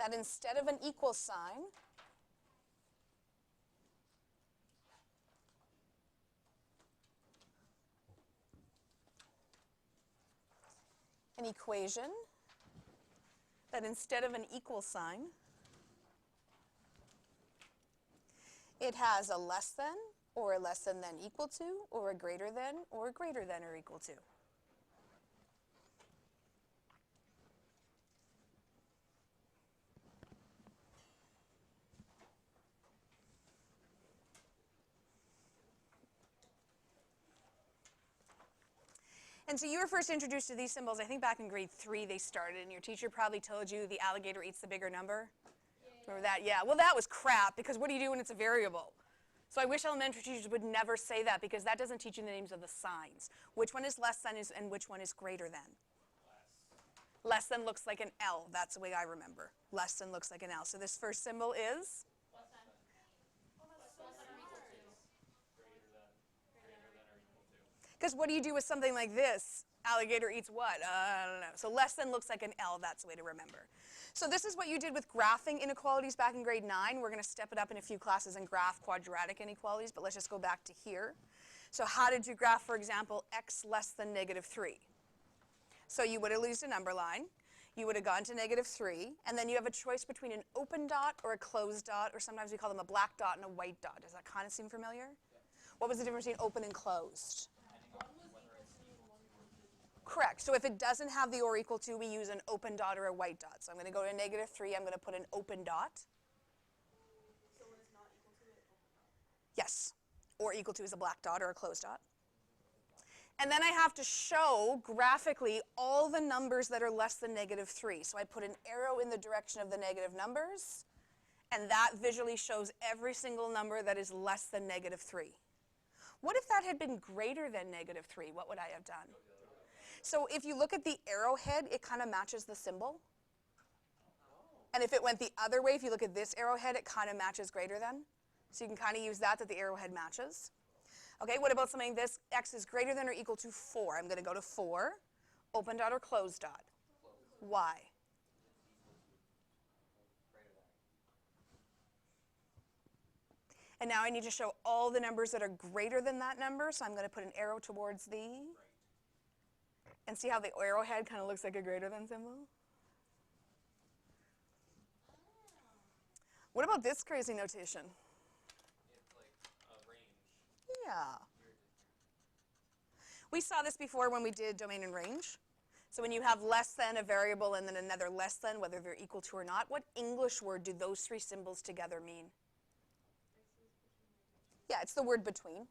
that instead of an equal sign, an equation that instead of an equal sign, it has a less than or a less than equal to, or a greater than or greater than or equal to. And so you were first introduced to these symbols, I think back in grade 3 they started, and your teacher probably told you the alligator eats the bigger number. Yeah. Remember that? Yeah. Well, that was crap, because what do you do when it's a variable? So I wish elementary teachers would never say that, because that doesn't teach you the names of the signs. Which one is less than and which one is greater than? Less than looks like an L. That's the way I remember. Less than looks like an L. So this first symbol is? Less than. Less than or equal to. Greater than or equal to. Because what do you do with something like this? Alligator eats what? I don't know. So less than looks like an L. That's the way to remember. So this is what you did with graphing inequalities back in grade 9. We're going to step it up in a few classes and graph quadratic inequalities, but let's just go back to here. So how did you graph, for example, x less than -3? So you would have used a number line. You would have gone to -3, and then you have a choice between an open dot or a closed dot, or sometimes we call them a black dot and a white dot. Does that kind of seem familiar? Yeah. What was the difference between open and closed? Correct. So if it doesn't have the or equal to, we use an open dot or a white dot. So I'm going to go to -3. I'm going to put an open dot. So when it's not equal to it, open dot? Yes. Or equal to is a black dot or a closed dot. And then I have to show graphically all the numbers that are less than -3. So I put an arrow in the direction of the negative numbers, and that visually shows every single number that is less than -3. What if that had been greater than -3? What would I have done? So if you look at the arrowhead, it kind of matches the symbol. And if it went the other way, if you look at this arrowhead, it kind of matches greater than. So you can kind of use that the arrowhead matches. Okay, what about something this? X is greater than or equal to 4. I'm going to go to 4. Open dot or closed dot? Why? And now I need to show all the numbers that are greater than that number. So I'm going to put an arrow towards the. And see how the arrowhead kind of looks like a greater than symbol? What about this crazy notation? It's like a range. Yeah. We saw this before when we did domain and range. So when you have less than a variable and then another less than, whether they're equal to or not, what English word do those three symbols together mean? Yeah, it's the word between.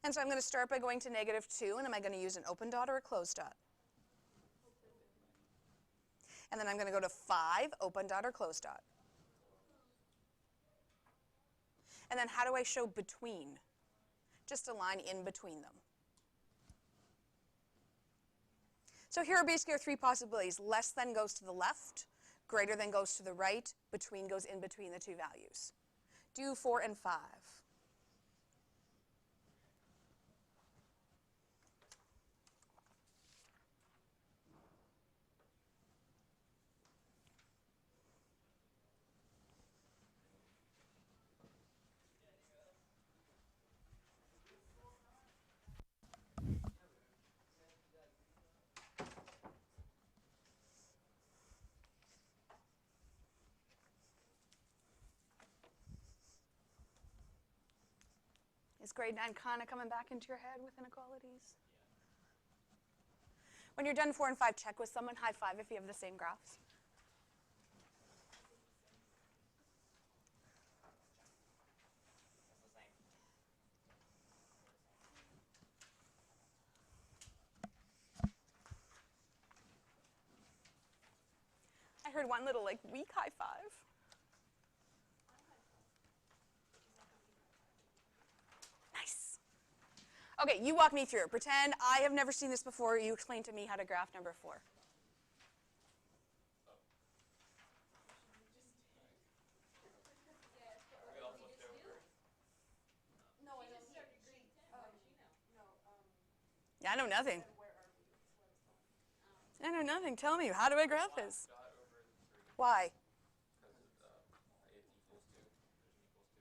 And so I'm going to start by going to -2, and am I going to use an open dot or a closed dot? And then I'm going to go to 5, open dot or closed dot. And then how do I show between? Just a line in between them. So here are basically our three possibilities. Less than goes to the left, greater than goes to the right, between goes in between the two values. Do 4 and 5. Is grade 9 kind of coming back into your head with inequalities? When you're done 4 and 5, check with someone. High five if you have the same graphs. I heard one little weak high five. Nice. Okay, you walk me through. Pretend I have never seen this before. You explain to me how to graph number 4. Yeah, I know nothing. Where are we? So let us know. I know nothing. Tell me, how do I graph this? Dot over 3. Why? Because it equals 2. There's an equals 2.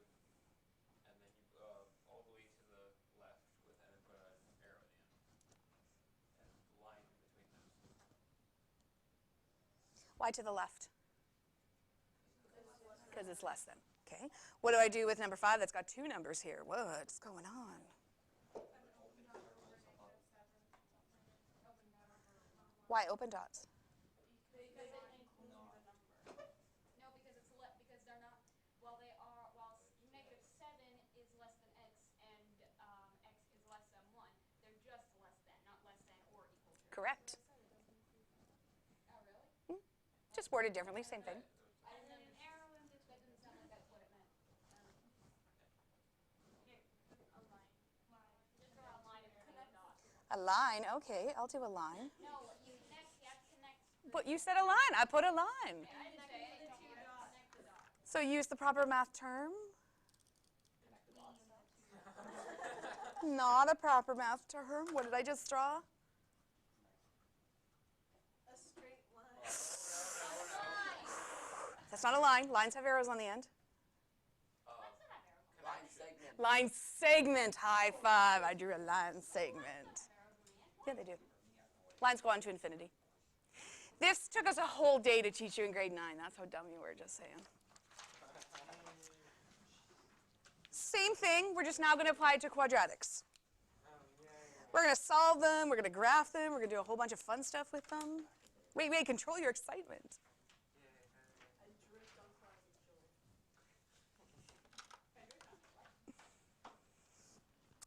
And then you all the way to the left with and then put an arrow at the end. And line in between those. Why to the left? Because it's less than. Okay. What do I do with number 5 that's got 2 numbers here? What's going on? Why open dots? Because it includes the number. No, because it's because they're not. Well, they are. While -7 is less than x and x is less than 1, they're just less than, not less than or equal to. Correct. Oh, really? Just worded differently, same thing. I didn't an arrow in this. That didn't sound like that's what it meant. Here, a line. Just draw a line and connect dots. A line, okay, I'll do a line. No, you connect. You have to connect. But you said a line, I put a line. I didn't say it. Connect the dots. So use the proper math term. Not a proper math term. What did I just draw? A straight line. That's not a line. Lines have arrows on the end. Line segment. Line segment, high five. I drew a line segment. Yeah, they do. Lines go on to infinity. This took us a whole day to teach you in grade 9. That's how dumb you were, just saying. Same thing, we're just now going to apply it to quadratics. We're going to solve them, we're going to graph them, we're going to do a whole bunch of fun stuff with them. Wait, control your excitement. I dripped on clouds of joy.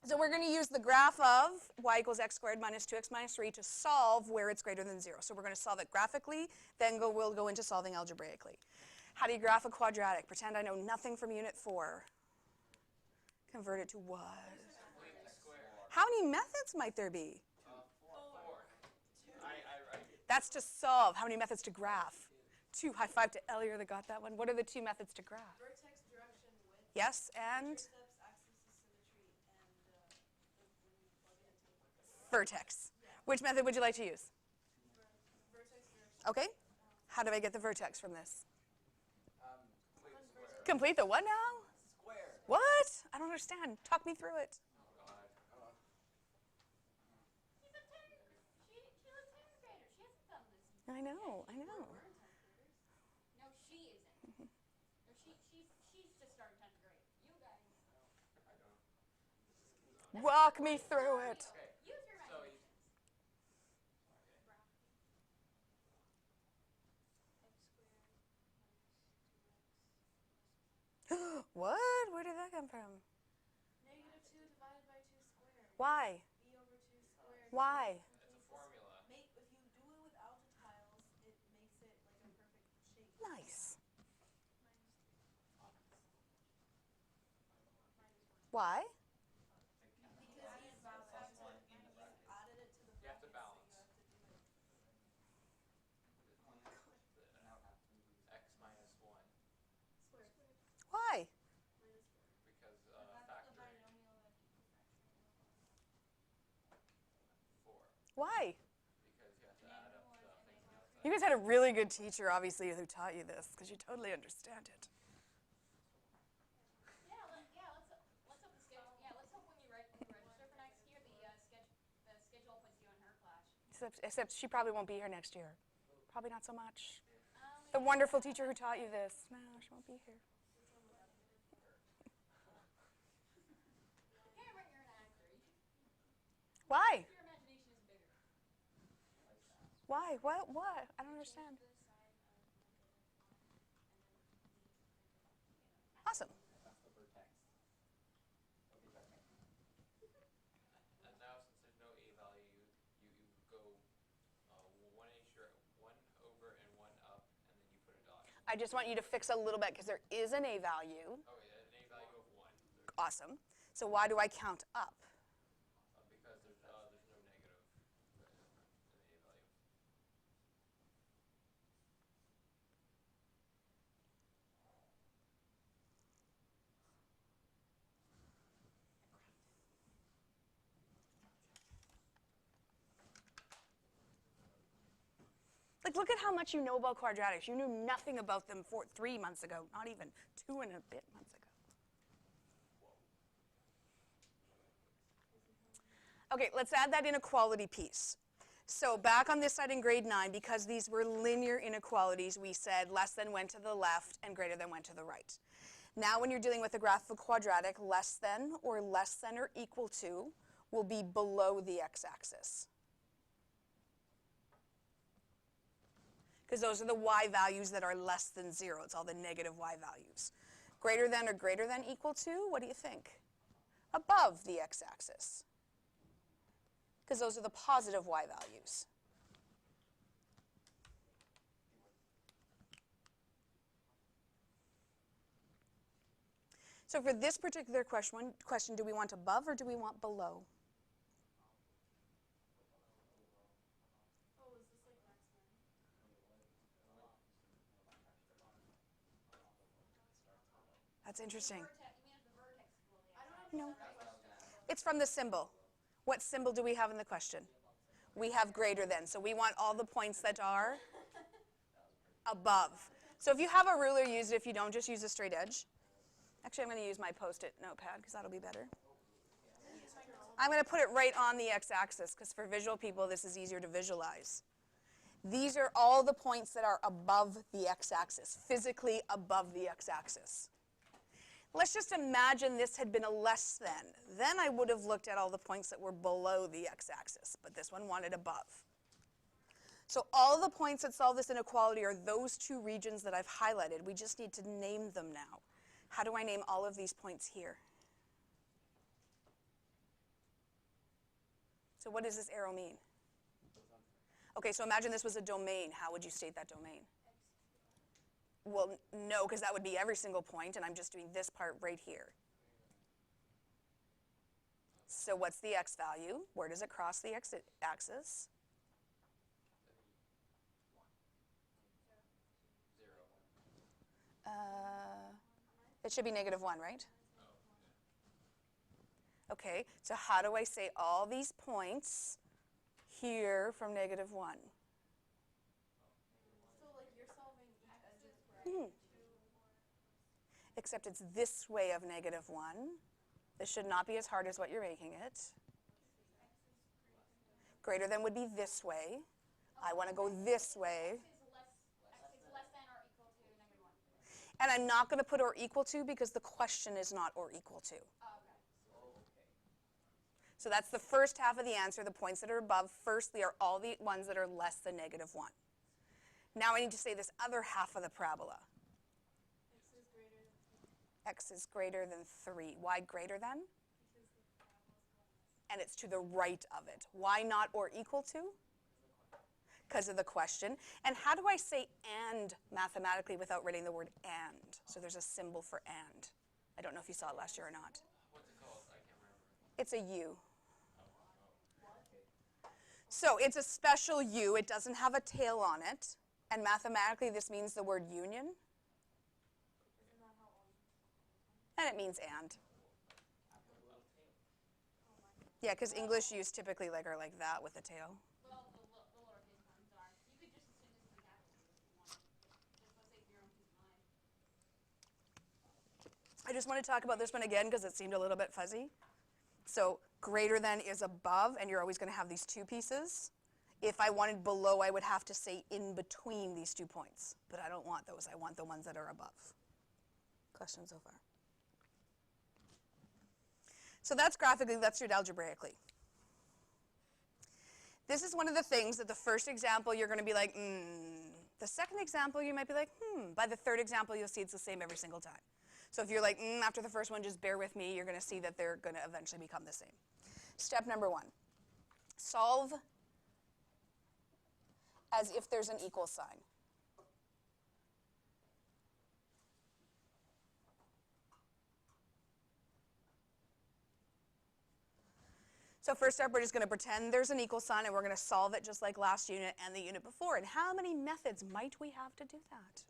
So we're going to use the graph of y equals x squared minus 2x minus 3 to solve where it's greater than 0. So we're going to solve it graphically, then we'll go into solving algebraically. How do you graph a quadratic? Pretend I know nothing from Unit 4. Convert it to what? Complete the square. How many methods might there be? 4. That's to solve. How many methods to graph? 2. High five to Elier that got that one. What are the 2 methods to graph? Vertex, direction, width. Yes, and Intercepts, axis of symmetry, and when you plug it into the vertex. Which method would you like to use? vertex, direction. Okay. How do I get the vertex from this? Complete square. Complete the what now? Square. What? I don't understand. Talk me through it. She's a 10. She's a 10th grader. She hasn't done this. I know, I know. No, she isn't. Or she's just started 10th grade. You guys. Walk me through it. Use your imagination. What? Where did that come from? -2 divided by 2 squared. Why? B over 2 squared. Why? It's a formula. If you do it without the tiles, it makes it like a perfect shape. Nice. Why? Because you added it to the You have to balance. so you have to do it. X minus 1. Squared. Why? Because factoring 4. Why? Because you have to add up the things on the outside. You guys had a really good teacher, obviously, who taught you this, because you totally understand it. Let's hope the schedule. Yeah, let's hope when you register for next year, the schedule puts you in her class. Except she probably won't be here next year. Probably not so much. The wonderful teacher who taught you this. No, she won't be here. Cameron, you're an actor. Why? Your imagination is bigger. Why? What? I don't understand. Awesome. That's the vertex. And now since there's no a value, you go 1 over and 1 up, and then you put a dot. I just want you to fix a little bit, because there is an a value. Oh yeah, an a value of 1. Awesome. So why do I count up? Because there's no negative in the a value. Like, look at how much you know about quadratics. You knew nothing about them 3 months ago, not even 2 and a bit months ago. Okay, let's add that inequality piece. So back on this side in grade 9, because these were linear inequalities, we said less than went to the left and greater than went to the right. Now when you're dealing with a graph of a quadratic, less than or equal to will be below the x-axis. Because those are the y values that are less than 0. It's all the negative y values. Greater than or greater than equal to, what do you think? Above the x-axis. Because those are the positive y values. So for this particular question, do we want above or do we want below? Oh, is this like maximum? That's interesting. You mean at the vertex below the I don't x-axis? No. understand that question. It's from the symbol. What symbol do we have in the question? We have greater than. So we want all the points that are above. So if you have a ruler, use it. If you don't, just use a straight edge. Actually, I'm going to use my Post-it notepad because that'll be better. I'm going to put it right on the x-axis because for visual people, this is easier to visualize. These are all the points that are above the x-axis, physically above the x-axis. Let's just imagine this had been a less than. Then I would have looked at all the points that were below the x-axis, but this one wanted above. So all the points that solve this inequality are those two regions that I've highlighted. We just need to name them now. How do I name all of these points here? So what does this arrow mean? Okay, so imagine this was a domain. How would you state that domain? Well, no, because that would be every single point, and I'm just doing this part right here. So what's the x value? Where does it cross the x-axis? It should be -1, right? Okay, so how do I say all these points here from -1? So like you're solving each edges, right? Except it's this way of -1. This should not be as hard as what you're making it. Greater than would be this way. I want to go this way. X is less than or equal to -1. And I'm not going to put or equal to because the question is not or equal to. Oh, okay. So that's the first half of the answer. The points that are above, firstly, are all the ones that are less than -1. Now I need to say this other half of the parabola. X is greater than 3. X is greater than 3. Why greater than? Because the parabola's going. And it's to the right of it. Why not or equal to? Because of the question. And how do I say and mathematically without writing the word and? So there's a symbol for and. I don't know if you saw it last year or not. What's it called? I can't remember. It's a U. So it's a special U. It doesn't have a tail on it. And mathematically, this means the word union. Isn't that how all And it means and. Yeah, because English use typically are like that with a tail. Well, the lowercase ones are. You could just assume this is a capital U if you wanted. Just let's say for your own peace of mind. I just want to talk about this one again because it seemed a little bit fuzzy. So greater than is above, and you're always going to have these two pieces. If I wanted below, I would have to say in between these 2 points. But I don't want those. I want the ones that are above. Questions so far? So that's graphically, let's do it algebraically. This is one of the things that the first example you're going to be like, The second example you might be like, By the third example you'll see it's the same every single time. So if you're like, after the first one, just bear with me, you're going to see that they're going to eventually become the same. Step number 1. Solve as if there's an equal sign. So first up, we're just going to pretend there's an equal sign, and we're going to solve it just like last unit and the unit before. And how many methods might we have to do that?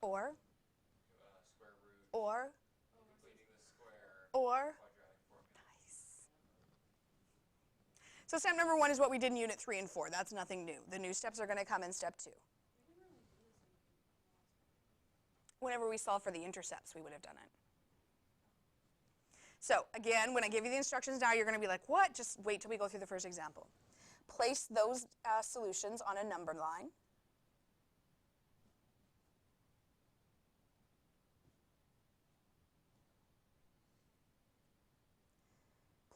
Or, Square root. or, Completing the square. or, Quadratic formula. nice. So step number 1 is what we did in unit 3 and 4. That's nothing new. The new steps are going to come in step 2. Whenever we solve for the intercepts, we would have done it. So again, when I give you the instructions now, you're going to be like, what? Just wait till we go through the first example. Place those solutions on a number line.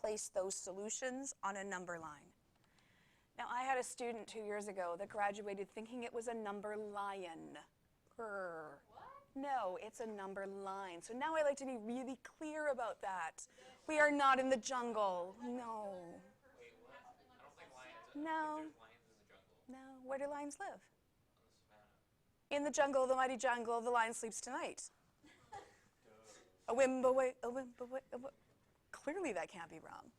Place those solutions on a number line. Now, I had a student 2 years ago that graduated thinking it was a number lion. Grr. No, it's a number line. So now I like to be really clear about that. We are not in the jungle. No. Wait, what? I don't think lions. No. I think there's lions in the jungle. No. Where do lions live? On the savannah. In the jungle, the mighty jungle, the lion sleeps tonight. A whim away, a whim away, a whim. Clearly that can't be wrong.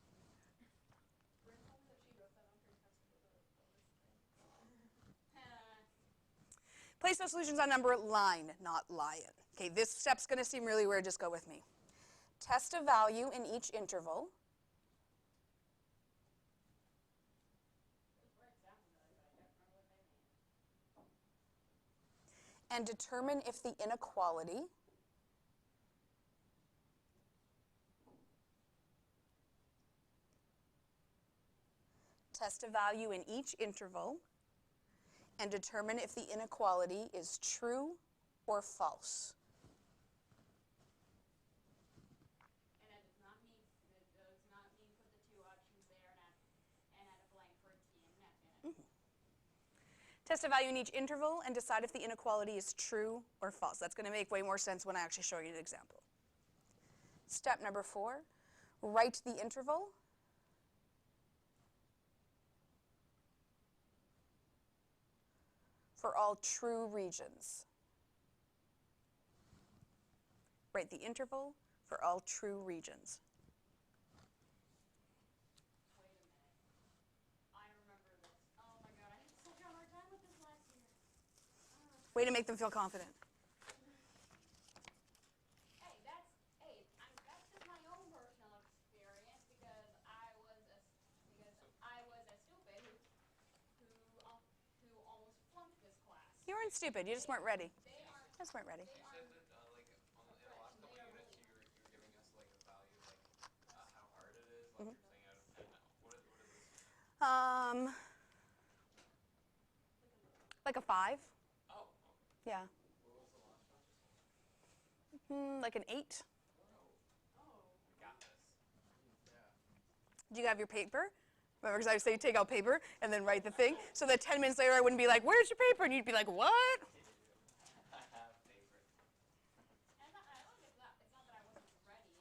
Place those solutions on number line, not lion. Okay, this step's going to seem really weird. Just go with me. Test a value in each interval. And determine if the inequality test a value in each interval and determine if the inequality is true or false. And that does not mean put the two options there and add a blank for a T and an F in it. Test a value in each interval and decide if the inequality is true or false. That's going to make way more sense when I actually show you an example. Step number 4, write the interval. For all true regions. Write the interval for all true regions. Wait a minute. I remember this. Oh my god, I had such a hard time with this last year. Way to make them feel confident. That's just my own personal experience because I was a stupid who almost flunked this class. You weren't stupid, you just weren't ready. They aren't. Just weren't ready. You said that in the last couple units you were giving us like a value like how hard it is. Like you're saying out of 10. What is this? Like a 5. Oh. Yeah. What was the last one? Like an 8. We got this. Yeah. Do you have your paper? Remember, because I would say take out paper and then write the thing. So that 10 minutes later I wouldn't be like, where's your paper? And you'd be like, what? I have favorite. And it's not that I wasn't ready.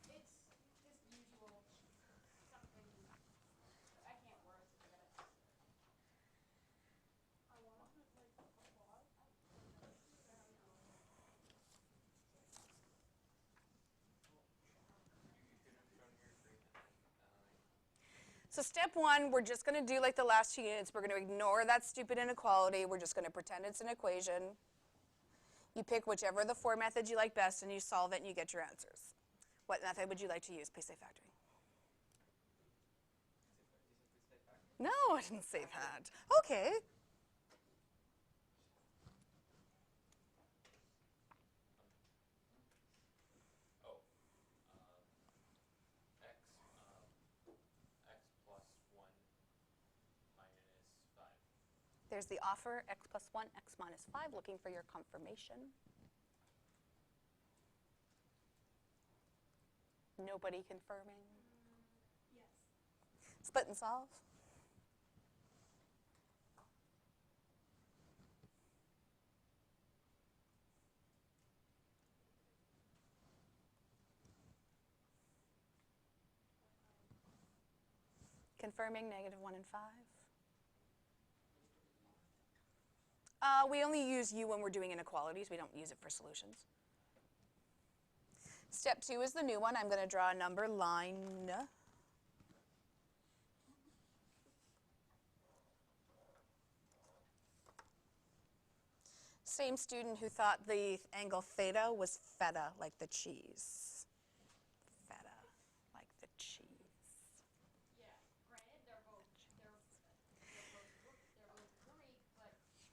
It's just usual something. I can't words. Forget it. So step 1, we're just going to do like the last 2 units. We're going to ignore that stupid inequality. We're just going to pretend it's an equation. You pick whichever of the 4 methods you like best, and you solve it, and you get your answers. What method would you like to use? Please say factoring. No, I didn't say that. Okay. Oh. X plus 1 minus 5. There's the offer, x plus 1, x minus 5, looking for your confirmation. Nobody confirming. Yes. Split and solve. Confirming -1 and 5. We only use U when we're doing inequalities. We don't use it for solutions. Step 2 is the new one. I'm going to draw a number line. Same student who thought the angle theta was feta, like the cheese. Feta, like the cheese.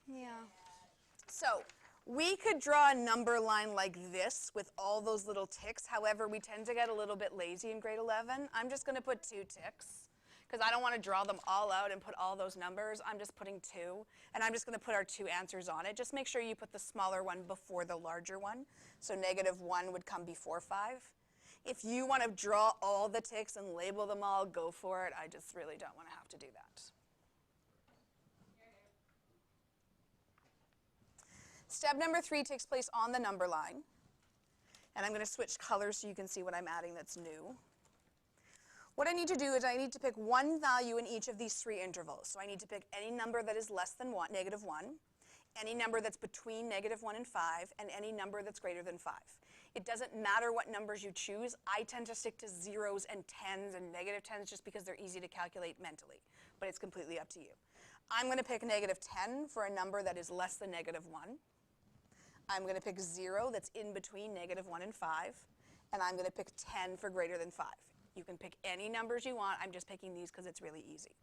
Yeah. So we could draw a number line like this with all those little ticks. However, we tend to get a little bit lazy in grade 11. I'm just going to put 2 ticks because I don't want to draw them all out and put all those numbers. I'm just putting 2, and I'm just going to put our 2 answers on it. Just make sure you put the smaller one before the larger one. So -1 would come before 5. If you want to draw all the ticks and label them all, go for it. I just really don't want to have to do that. Step number 3 takes place on the number line. And I'm going to switch colors so you can see what I'm adding that's new. What I need to do is I need to pick one value in each of these 3 intervals. So I need to pick any number that is less than -1, any number that's between -1 and 5, and any number that's greater than 5. It doesn't matter what numbers you choose. I tend to stick to 0s and 10s and -10s just because they're easy to calculate mentally. But it's completely up to you. I'm going to pick -10 for a number that is less than -1. I'm going to pick 0 that's in between -1 and 5. And I'm going to pick 10 for greater than 5. You can pick any numbers you want. I'm just picking these because it's really easy.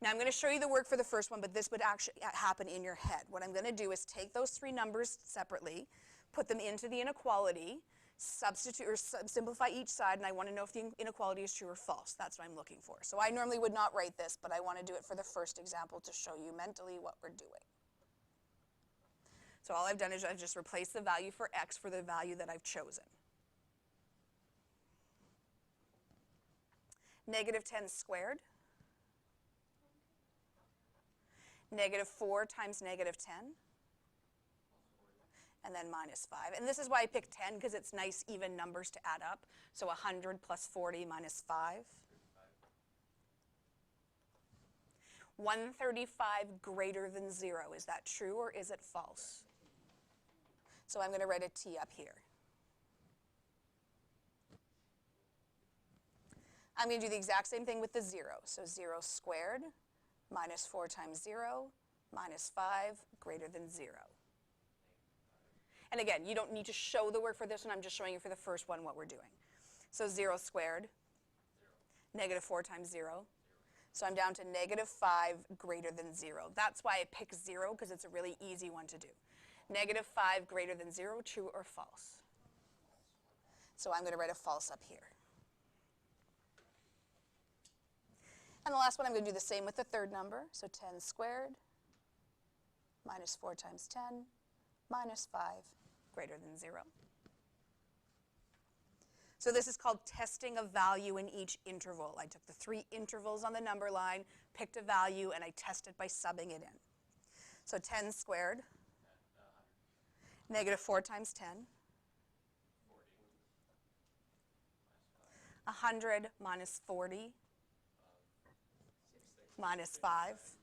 Now I'm going to show you the work for the first one, but this would actually happen in your head. What I'm going to do is take those 3 numbers separately, put them into the inequality, substitute or simplify each side, and I want to know if the inequality is true or false. That's what I'm looking for. So I normally would not write this, but I want to do it for the first example to show you mentally what we're doing. So all I've done is I've just replaced the value for x for the value that I've chosen. -10 squared. -4 times -10. And then -5. And this is why I picked 10, because it's nice even numbers to add up. So 100 plus 40 minus 5. 135 greater than 0. Is that true or is it false? So I'm going to write a T up here. I'm going to do the exact same thing with the 0. So 0 squared minus 4 times 0 minus 5 greater than 0. And again, you don't need to show the work for this one. I'm just showing you for the first one what we're doing. So 0 squared, -4 times 0. So I'm down to -5 greater than 0. That's why I pick 0, because it's a really easy one to do. -5 greater than 0, true or false? So I'm going to write a false up here. And the last one, I'm going to do the same with the third number. So 10 squared minus 4 times 10 minus 5 greater than 0. So this is called testing a value in each interval. I took the 3 intervals on the number line, picked a value, and I tested by subbing it in. So 10 squared, -4 times 10, 100 minus 40, minus 5.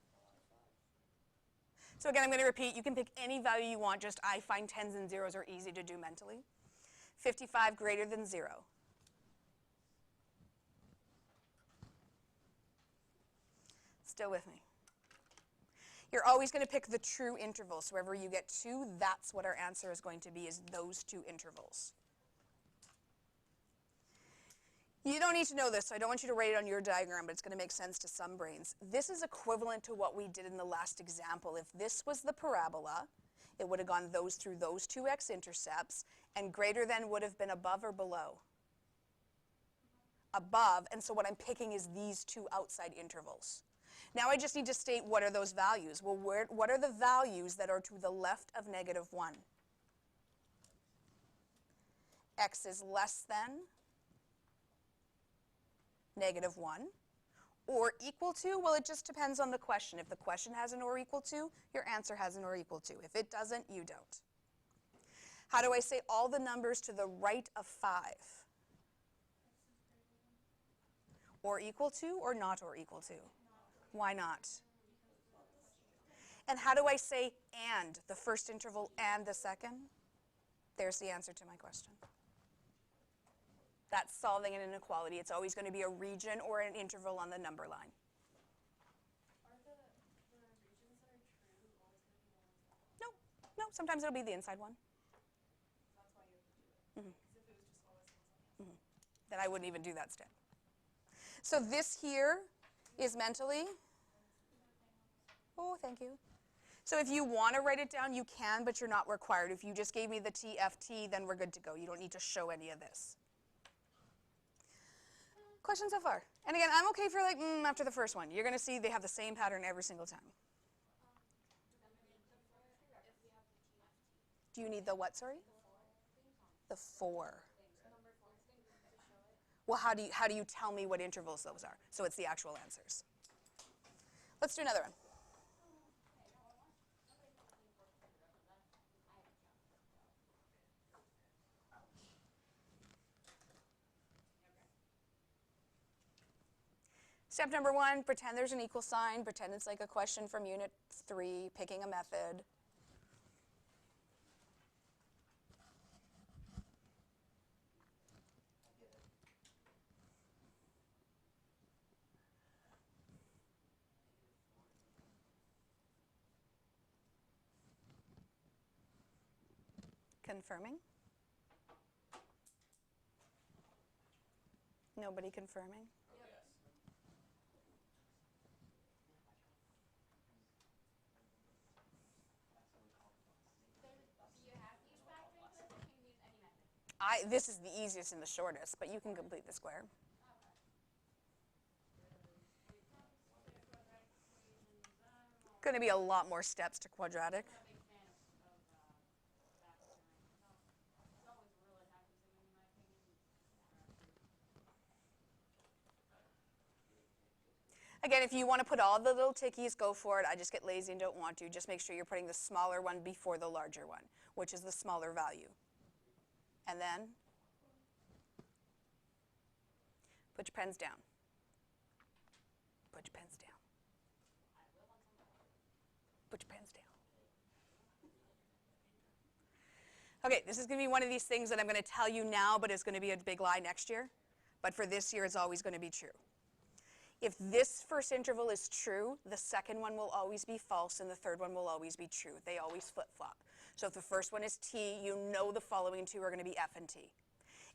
So again, I'm going to repeat. You can pick any value you want. Just I find 10s and 0s are easy to do mentally. 55 greater than 0. Still with me? You're always going to pick the true interval. So wherever you get 2, that's what our answer is going to be, is those 2 intervals. You don't need to know this, so I don't want you to write it on your diagram, but it's going to make sense to some brains. This is equivalent to what we did in the last example. If this was the parabola, it would have gone through those 2 x-intercepts, and greater than would have been above or below? Above, and so what I'm picking is these 2 outside intervals. Now I just need to state what are those values. Well, what are the values that are to the left of -1? X is less than -1, or equal to? Well, it just depends on the question. If the question has an or equal to, your answer has an or equal to. If it doesn't, you don't. How do I say all the numbers to the right of 5? Or equal to or not or equal to? Why not? And how do I say and, the first interval and the second? There's the answer to my question. That's solving an inequality. It's always going to be a region or an interval on the number line. Are the regions that are true always going to be the ones that are? No, sometimes it'll be the inside one. That's why you have to do it. Because if it was just always the ones on the outside. Then I wouldn't even do that step. So this here is mentally, oh, thank you. So if you want to write it down, you can, but you're not required. If you just gave me the TFT, then we're good to go. You don't need to show any of this. Questions so far? And again, I'm okay for like, after the first one. You're going to see they have the same pattern every single time. Do you need the what, sorry? The 4. Well, how do you tell me what intervals those are? So it's the actual answers. Let's do another one. Step number 1, pretend there's an equal sign. Pretend it's like a question from Unit 3, picking a method. Confirming? Nobody confirming? This is the easiest and the shortest, but you can complete the square. Going to be a lot more steps to quadratic. Again, if you want to put all the little tickies, go for it. I just get lazy and don't want to. Just make sure you're putting the smaller one before the larger one, which is the smaller value. And then put your pens down. Put your pens down. Put your pens down. Okay, this is going to be one of these things that I'm going to tell you now, but it's going to be a big lie next year. But for this year, it's always going to be true. If this first interval is true, the second one will always be false, and the third one will always be true. They always flip-flop. So if the first one is T, you know the following two are going to be F and T.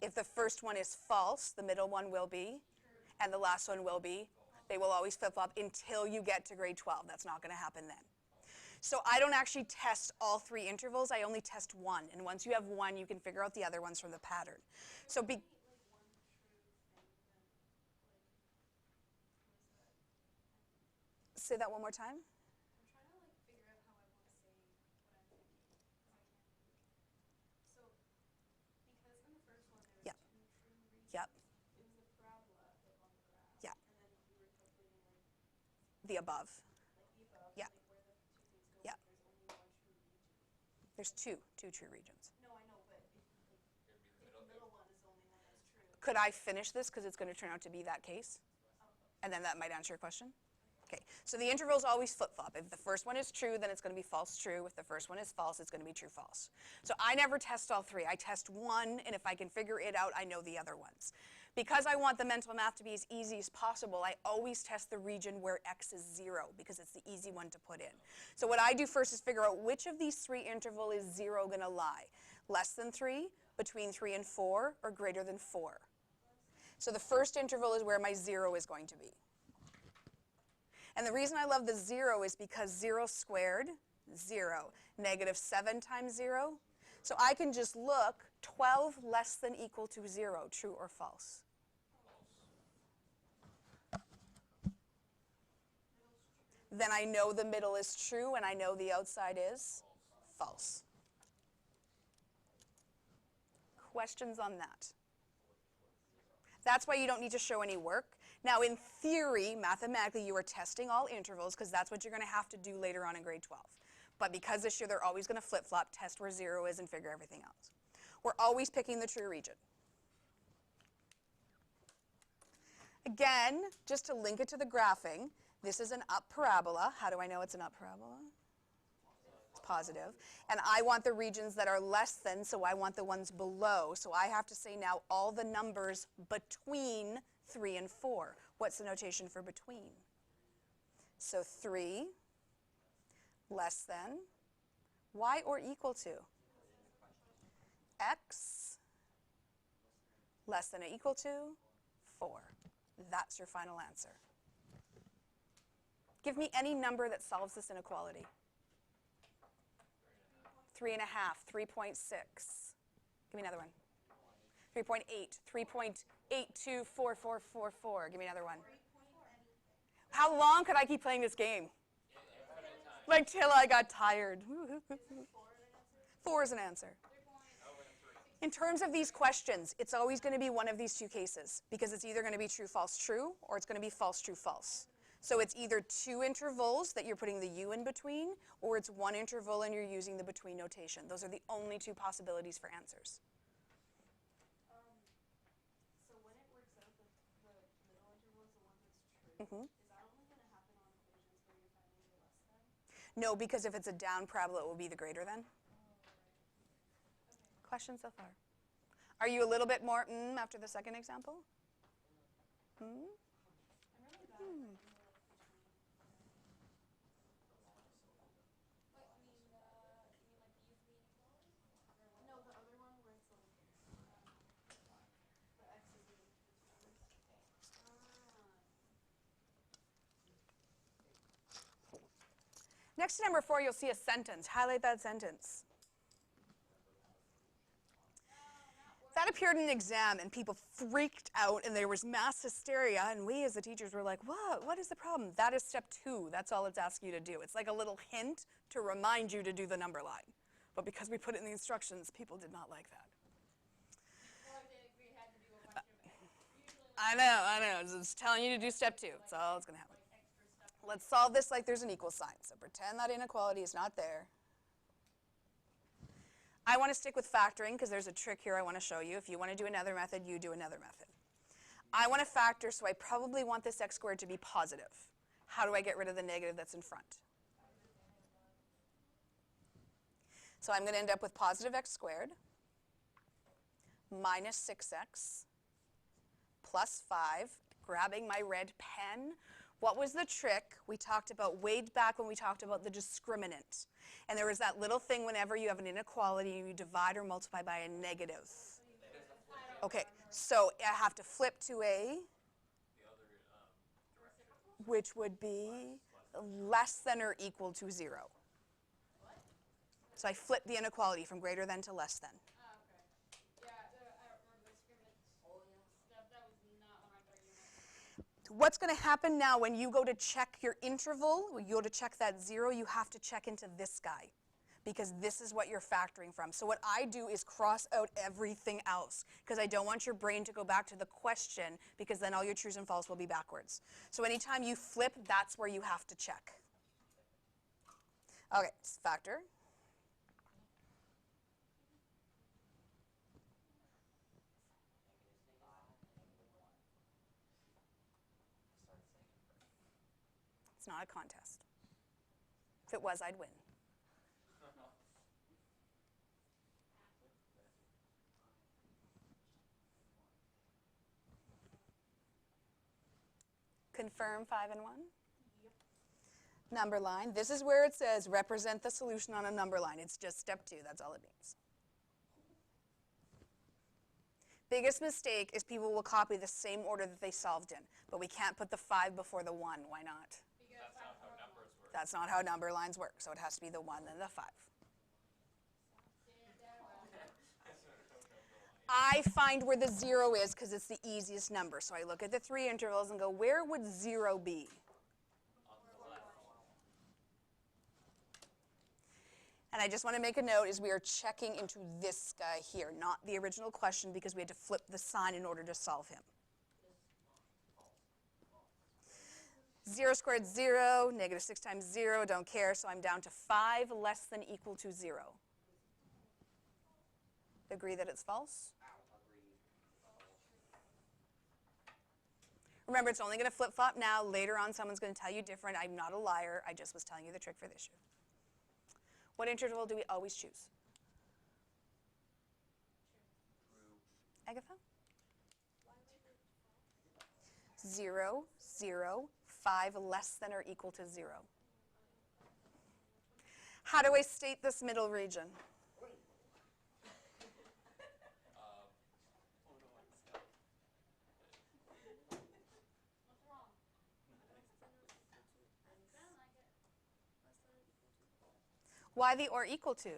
If the first one is false, the middle one will be, and the last one will be. They will always flip-flop until you get to grade 12. That's not going to happen then. So I don't actually test all 3 intervals. I only test one. And once you have one, you can figure out the other ones from the pattern. So say that one more time. I'm trying to like figure out how I want to say what I'm thinking, because I can't do it. So, because in the first one there was 2 true regions. Yep. It was the parabola up on the graph. Yeah. And then we were calculating like The above. the above, Yeah. like where the 2 things go. Yeah. There's only one true region. There's two true regions. No, I know, but if the middle one is the only one that's true. Could I finish this because it's going to turn out to be that case? And then that might answer your question? Okay, so the intervals always flip-flop. If the first one is true, then it's going to be false, true. If the first one is false, it's going to be true, false. So I never test all 3. I test one, and if I can figure it out, I know the other ones. Because I want the mental math to be as easy as possible, I always test the region where x is 0, because it's the easy one to put in. So what I do first is figure out which of these 3 intervals is 0 going to lie. Less than 3, between 3 and 4, or greater than 4. So the first interval is where my 0 is going to be. And the reason I love the 0 is because 0 squared, 0. Negative 7 times 0. So I can just look, 12 less than equal to 0, true or false? Then I know the middle is true, and I know the outside is false. Questions on that? That's why you don't need to show any work. Now, in theory, mathematically, you are testing all intervals because that's what you're going to have to do later on in grade 12. But because this year they're always going to flip-flop, test where 0 is and figure everything else. We're always picking the true region. Again, just to link it to the graphing, this is an up parabola. How do I know it's an up parabola? It's positive. And I want the regions that are less than, so I want the ones below. So I have to say now all the numbers between 3 and 4. What's the notation for between? So 3 less than, y or equal to? X less than or equal to 4. That's your final answer. Give me any number that solves this inequality. 3.5, 3.6. Give me another one. 3.8, 3.824444. Give me another one. How long could I keep playing this game? Like till I got tired. 4 is an answer. In terms of these questions, it's always going to be one of these two cases because it's either going to be true, false, true, or it's going to be false, true, false. So it's either 2 intervals that you're putting the U in between, or it's 1 interval and you're using the between notation. Those are the only 2 possibilities for answers. So when it works out, the middle interval is the one that's true. Mm-hmm. Is that only going to happen on equations where you're finding the less than? No, because if it's a down parabola, it will be the greater than. Okay. Questions so far? Are you a little bit more after the second example? I'm really bad at finding the between. Wait, you mean like use the inequalities? Or what? No, the other one where it's like, the x is in between. Next to number 4, you'll see a sentence. Highlight that sentence. That appeared in an exam, and people freaked out, and there was mass hysteria, and we as the teachers were like, what? What is the problem? That is step 2. That's all it's asking you to do. It's like a little hint to remind you to do the number line. But because we put it in the instructions, people did not like that. Well, we had to do a bunch of usually I know. It's just telling you to do step 2. That's all that's going to happen. like extra stuff. Let's solve this like there's an equal sign. So pretend that inequality is not there. I want to stick with factoring because there's a trick here I want to show you. If you want to do another method, you do another method. I want to factor, so I probably want this x squared to be positive. How do I get rid of the negative that's in front? So I'm going to end up with positive x squared minus 6x plus 5, grabbing my red pen. What was the trick we talked about way back when we talked about the discriminant? And there was that little thing whenever you have an inequality, you divide or multiply by a negative. Okay, so I have to flip to a, which would be less than or equal to 0. So I flip the inequality from greater than to less than. Okay. Yeah, I remember the discriminant stuff. That was not one I thought you meant. What's going to happen now when you go to check your interval, when you go to check that 0, you have to check into this guy because this is what you're factoring from. So what I do is cross out everything else because I don't want your brain to go back to the question because then all your trues and false will be backwards. So anytime you flip, that's where you have to check. Okay, factor. It's not a contest. If it was, I'd win. Confirm 5 and 1? Yep. Number line. This is where it says represent the solution on a number line. It's just step 2. That's all it means. Biggest mistake is people will copy the same order that they solved in, but we can't put the 5 before the 1. Why not? That's not how numbers work. That's not how number lines work, so it has to be the 1 then the 5. I find where the 0 is because it's the easiest number. So I look at the 3 intervals and go, where would 0 be? On the left. And I just want to make a note is we are checking into this guy here, not the original question because we had to flip the sign in order to solve him. 0 squared 0, negative 6 times 0, don't care, so I'm down to 5 less than equal to 0. Agree that it's false? Remember, it's only going to flip-flop now. Later on, someone's going to tell you different. I'm not a liar. I just was telling you the trick for this year. What interval do we always choose? Agatha? 0, 0, 5 less than or equal to 0. How do I state this middle region? What's wrong? I don't like it. Why the or equal to?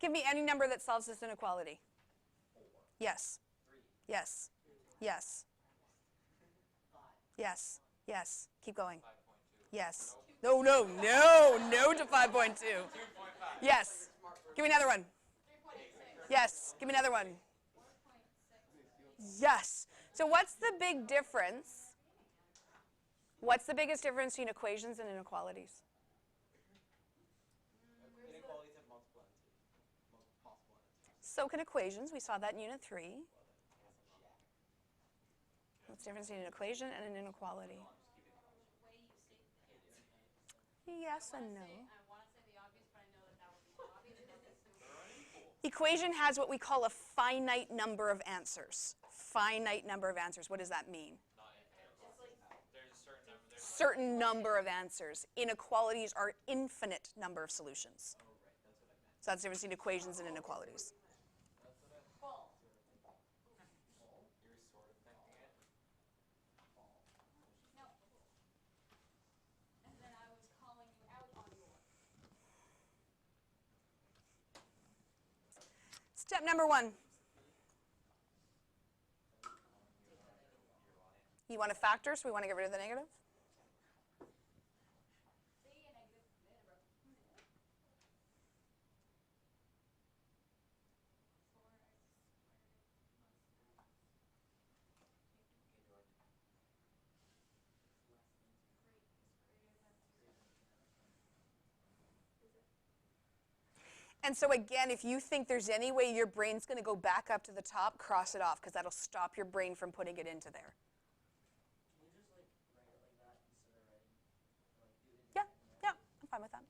Give me any number that solves this inequality. 4. Yes. 3. Yes. Yes. 5. Yes. Yes. Keep going. 5.2. Yes. Nope. No, no, no, no to 5.2. 2.5. Yes. Give me another one. 3.86. Yes. Give me another one. 4.6. Yes. So what's the big difference? What's the biggest difference between equations and inequalities? Inequalities have multiple possible answers. So can equations. We saw that in Unit 3. Well, then check. What's the difference between an equation and an inequality? The way you state the answer. Yes and no. I want to say the obvious, but I know that would be the obvious, but it's still. Equation has what we call a finite number of answers. Finite number of answers. What does that mean? Not infinite. There's a certain number. There's Certain number of answers. Inequalities are infinite number of solutions. Oh, right. That's what I meant. So that's the difference between equations and inequalities. That's what I meant. Ball. You're sort of thinking it. No. And then I was calling you out on yours. Step number 1. You want a factor, so we want to get rid of the negative? See, a negative. And so again, if you think there's any way your brain's going to go back up to the top, cross it off, because that'll stop your brain from putting it into there. Can you just like write it like that instead of writing like do it Yeah, independently? yeah, I'm fine with that.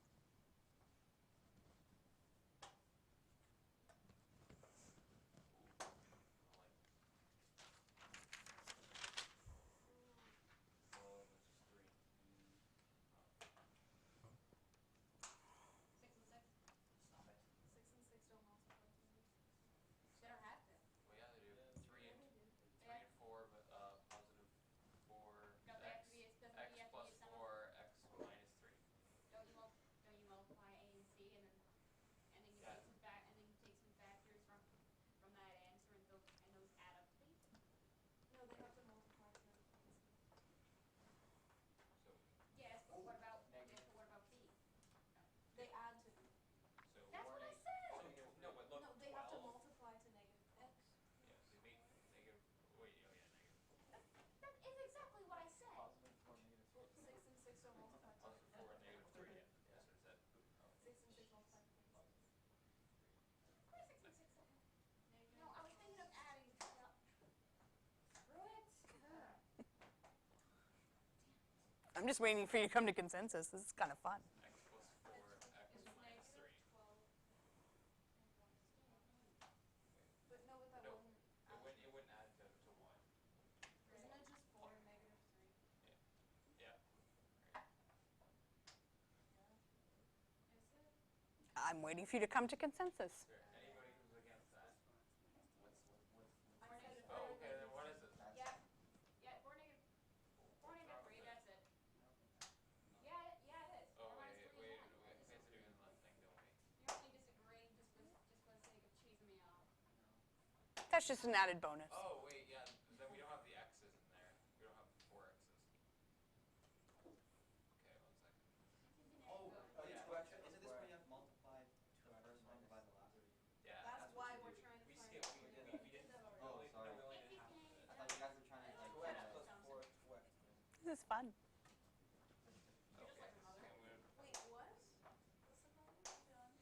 Well, it's just 3. 6 and 6. Stop it. 6 and 6 don't multiply to negative. They don't have to. Well, yeah, they do. 3 and Yeah. 4, but positive 4 No, they have to be. Doesn't x he have to plus be a sum 4 x minus 3. Don't you multiply A and C and then you Yeah. take some factors from that answer and those add up to B? No, they have to multiply to negative. So Yes, but what about Negative. what about B? They add to. so That's what I said. no, but look, No, they have to 12. multiply to negative x. Yeah, they make negative. Wait, oh yeah, negative. That is exactly what I said. Positive 4, negative 3. Well, 6 and 6 don't multiply to Positive 4 and negative 3. Yeah, that's what it said. 6 and 6 multiply to negative. Of course 6 and 6. No, I was thinking of adding. Screw it. I'm just waiting for you to come to consensus. This is kind of fun. X plus 4 x minus 3. 12. But no, but that No, wouldn't. it wouldn't add to 1. Isn't it just 4 and negative 3? Yeah. Is it? I'm waiting for you to come to consensus. Is there anybody who's against that? I said it. Oh, okay, then what is it? Yeah. Yeah, 4 negative 3, that's it. Yeah, it is. Oh, 4 minus wait, 3 is 1. we have to do another thing, don't we? You only disagree just for the sake of cheesing me off. That's just an added bonus. Oh, wait, yeah, then we don't have the x's in there. We don't have 4 x's. Okay, 1 second. Oh, yeah. 2x. Isn't this where you have multiplied the first one by the last? Yeah. That's what why you we're do. trying to We find skipped, out. we did did, that. we didn't. Oh, we sorry. only did half of it. I thought you guys were trying to like 2x get plus a- 4 2x. This is fun. Okay, like your mother. and we're- Wait, what? What's the problem? John?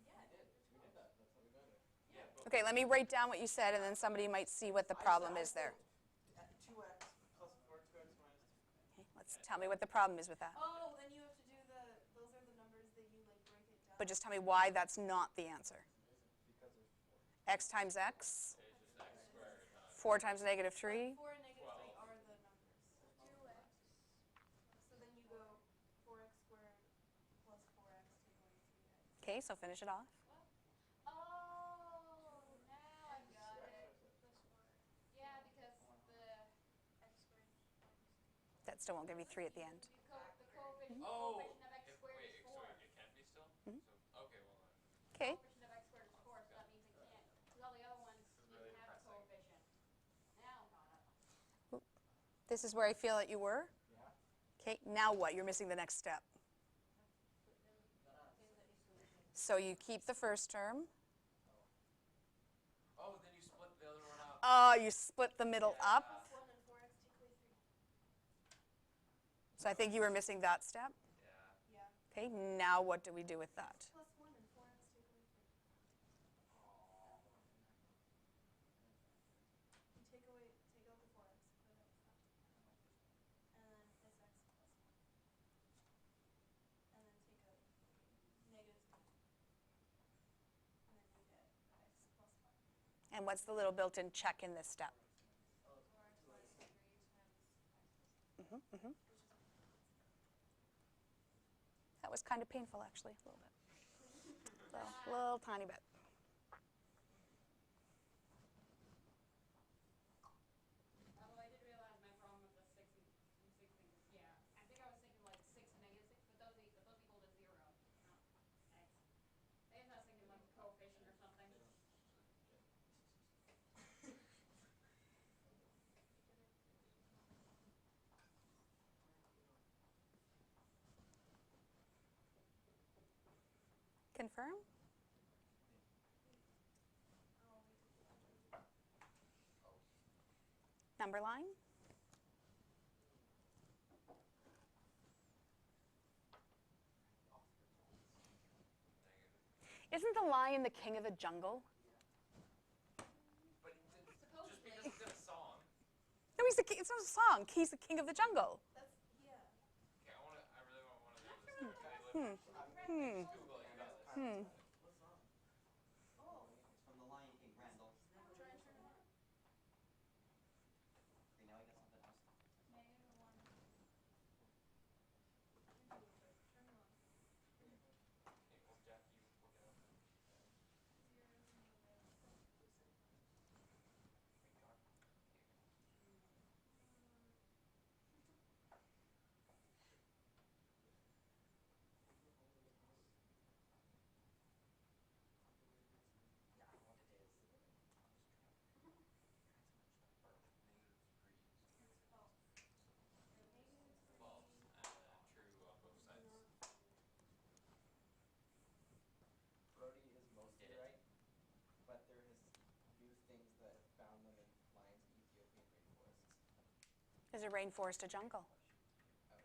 Yeah, I did. We did that. That's how we got it. yeah, but Okay, let me write down what you said, and then somebody might see what the problem is there. 2x plus 4, 2x minus 2. Okay, let's tell me what the problem is with that. Oh, then you have to do those are the numbers that you like break it down. But just tell me why that's not the answer. Because there's 4. X times X, it's just x squared, not 4 times negative 3. 4 and negative 3 12. are the numbers. 2x. So then you go 4x squared plus 4x take away 3x. Okay, so finish it off. Oh, now I got it. Yeah, because X squared minus That still won't give you 3 at the end. the coefficient Oh, of x squared wait, is so 4. it can be still? Mhm. So, okay, well, Okay. coefficient of x squared is 4, so that means it can't, because all the other ones really didn't have a depressing. coefficient. Now got it. This is where I feel that you were? Yeah. Okay, now what? You're missing the next step. So you keep the first term. Oh, then you split the other one up. You split the middle Yeah. up. Plus 1 and 4x take away 3. So I think you were missing that step. Yeah. Yeah. Okay, now what do we do with that? Plus 1 and 4x take away 3. You take out the 4x, put it up front. And then it's x plus 1. And then take out negative 3. And then you get x plus 5. And what's the little built-in check in this step? Or x minus 3 times x plus 1. Mm-hmm. Which is That was kind of painful, actually, a little bit. Little tiny bit. Although I did realize my problem with the 6 and 6 thing is, yeah, I think I was thinking like 6 and negative 6, but those equal to 0, not x. I guess I was thinking like a coefficient or something. Confirm? Number line? Isn't the lion the king of the jungle? But just because it's in a song. No, he's the king. It's not a song. He's the king of the jungle. That's, yeah. Okay, I really want to know this. Google it. You got this. What song? Oh, It's from The Lion King, Randall. try and turn it on. Okay, now I got something else. Negative 1. Turn it on. Okay, well, Jeff, you look it up. False and true on both sides. Brody is mostly right, but there has few things that have found them in lions in Ethiopian rainforests. Is a rainforest a jungle? Oh,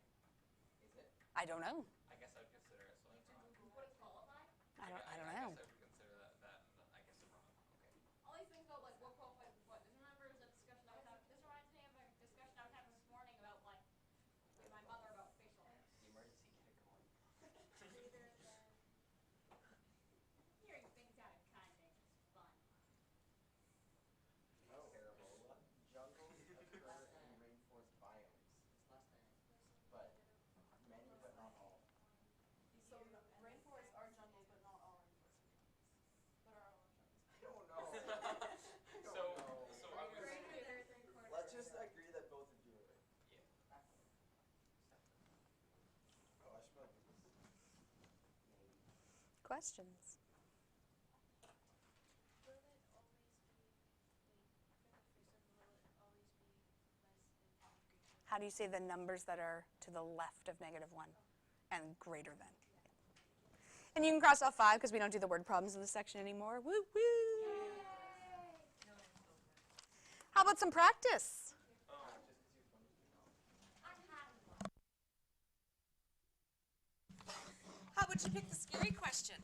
is it? I don't know. I guess I would consider it, so I'm wrong. Would it qualify? I don't I know. guess I would consider that and I guess I'm wrong. Okay. All these things though, like what qualifies as what? This remembers a discussion I was having. This reminds me of a discussion I was having this morning about like with my mother about facial hair. The emergency, get it going. Hearing things out of context is fun. Oh, Terrible. jungles occur in rainforest biomes, It's less than it. but many but not all. So rainforests are jungles, but not all rainforests are jungles. But are all jungles? I don't know. I don't know. So I was. Greater than 3/4. Let's just agree that both of you are right. Yeah. Oh, I should probably do this. Maybe. Questions? Will it always be, for the first one, will it always be less than or greater than? How do you say the numbers that are to the left of -1 and greater than? And you can cross off 5 because we don't do the word problems in this section anymore. Woo woo! How about some practice? Just because you're funny, you know. How about you pick the scary question?